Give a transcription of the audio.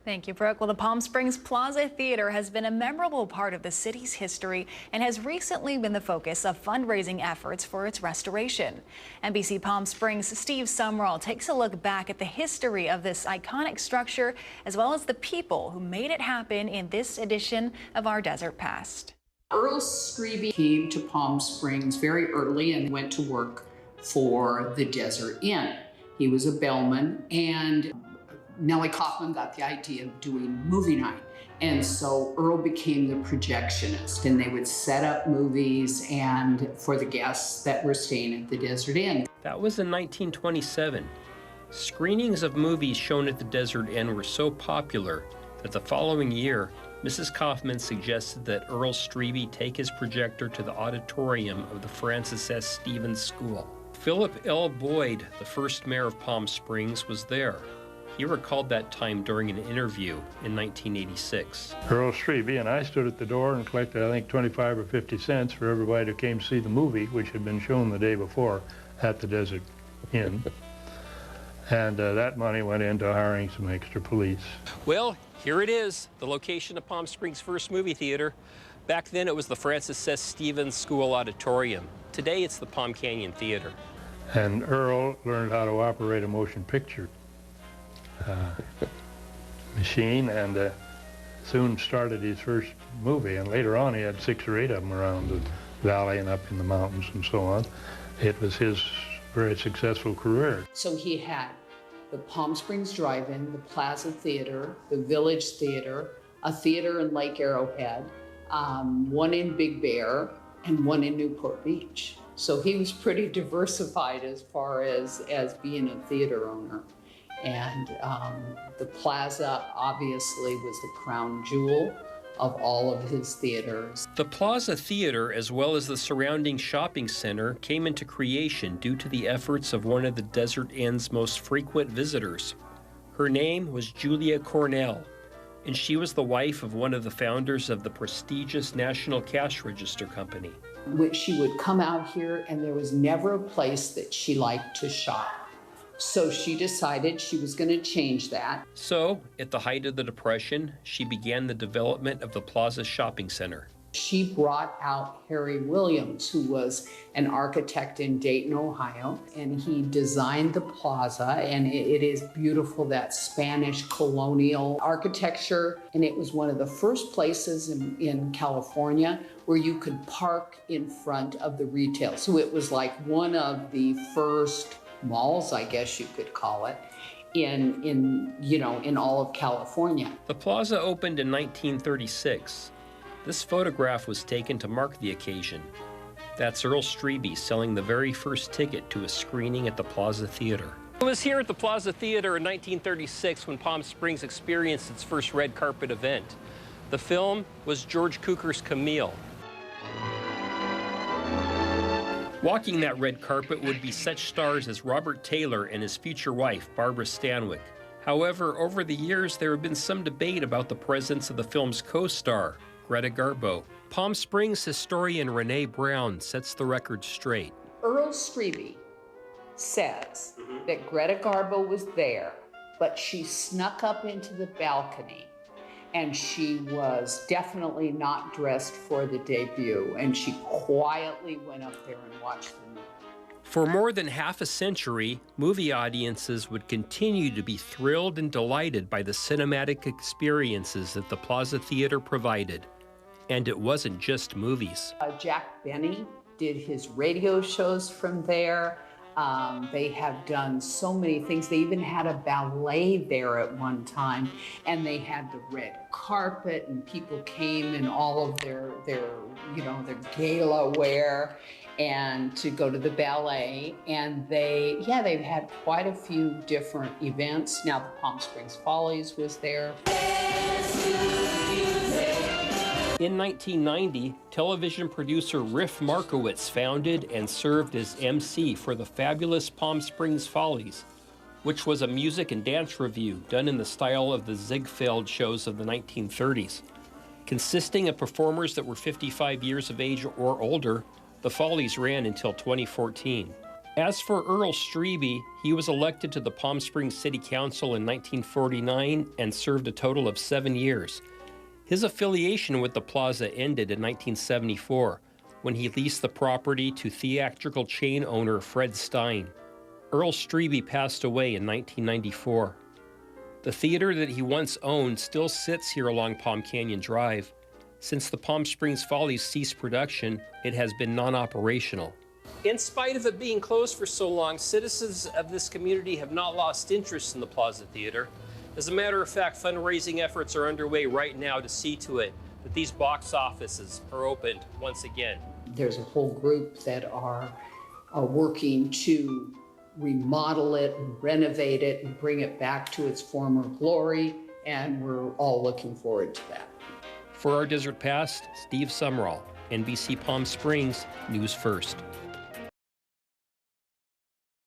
Thank you, Brooke. Well, the Palm Springs Plaza Theater has been a memorable part of the city's history and has recently been the focus of fundraising efforts for its restoration. NBC Palm Springs' Steve Sumrall takes a look back at the history of this iconic structure, as well as the people who made it happen in this edition of Our Desert Past. Earl Strebe came to Palm Springs very early and went to work for the Desert Inn. He was a bellman, and Nellie Kaufman got the idea of doing movie night. And so Earl became the projectionist, and they would set up movies and for the guests that were staying at the Desert Inn. That was in 1927. Screenings of movies shown at the Desert Inn were so popular that the following year, Mrs. Kaufman suggested that Earl Strebe take his projector to the auditorium of the Francis S. Stevens School. Philip L. Boyd, the first mayor of Palm Springs, was there. He recalled that time during an interview in 1986. Earl Strebe and I stood at the door and collected, I think, 25 or 50 cents for everybody who came to see the movie, which had been shown the day before at the Desert Inn. And that money went into hiring some extra police. Well, here it is, the location of Palm Springs' first movie theater. Back then it was the Francis S. Stevens School Auditorium. Today it's the Palm Canyon Theater. And Earl learned how to operate a motion picture machine, and soon started his first movie, and later on he had 6 or 8 of them around the valley and up in the mountains and so on. It was his very successful career. So he had the Palm Springs Drive-In, the Plaza Theater, the Village Theater, a theater in Lake Arrowhead, one in Big Bear, and one in Newport Beach. So he was pretty diversified as far as being a theater owner. And the Plaza obviously was the crown jewel of all of his theaters. The Plaza Theater, as well as the surrounding shopping center, came into creation due to the efforts of one of the Desert Inn's most frequent visitors. Her name was Julia Cornell, and she was the wife of one of the founders of the prestigious National Cash Register Company. She would come out here, and there was never a place that she liked to shop. So she decided she was going to change that. So, at the height of the Depression, she began the development of the Plaza Shopping Center. She brought out Harry Williams, who was an architect in Dayton, Ohio, and he designed the plaza, and it is beautiful, that Spanish colonial architecture, and it was one of the first places in California where you could park in front of the retail. So it was like one of the first malls, I guess you could call it, in all of California. The plaza opened in 1936. This photograph was taken to mark the occasion. That's Earl Strebe selling the very first ticket to a screening at the Plaza Theater. It was here at the Plaza Theater in 1936 when Palm Springs experienced its first red carpet event. The film was George Cukor's Camille. Walking that red carpet would be such stars as Robert Taylor and his future wife, Barbara Stanwyck. However, over the years, there have been some debate about the presence of the film's co-star, Greta Garbo. Palm Springs historian Renee Brown sets the record straight. Earl Strebe says that Greta Garbo was there, but she snuck up into the balcony, and she was definitely not dressed for the debut, and she quietly went up there and watched the movie. For more than half a century, movie audiences would continue to be thrilled and delighted by the cinematic experiences that the Plaza Theater provided. And it wasn't just movies. Jack Benny did his radio shows from there. They have done so many things. They even had a ballet there at one time, and they had the red carpet, and people came in all of their gala wear and to go to the ballet. And they've had quite a few different events. Now the Palm Springs Follies was there. In 1990, television producer Riff Markowitz founded and served as MC for the fabulous Palm Springs Follies, which was a music and dance revue done in the style of the Ziegfeld shows of the 1930s. Consisting of performers that were 55 years of age or older, the Follies ran until 2014. As for Earl Strebe, he was elected to the Palm Springs City Council in 1949 and served a total of 7 years. His affiliation with the plaza ended in 1974 when he leased the property to theatrical chain owner Fred Stein. Earl Strebe passed away in 1994. The theater that he once owned still sits here along Palm Canyon Drive. Since the Palm Springs Follies ceased production, it has been non-operational. In spite of it being closed for so long, citizens of this community have not lost interest in the Plaza Theater. As a matter of fact, fundraising efforts are underway right now to see to it that these box offices are opened once again. There's a whole group that are working to remodel it and renovate it and bring it back to its former glory, and we're all looking forward to that. For our Desert Past, Steve Sumrall, NBC Palm Springs, News First.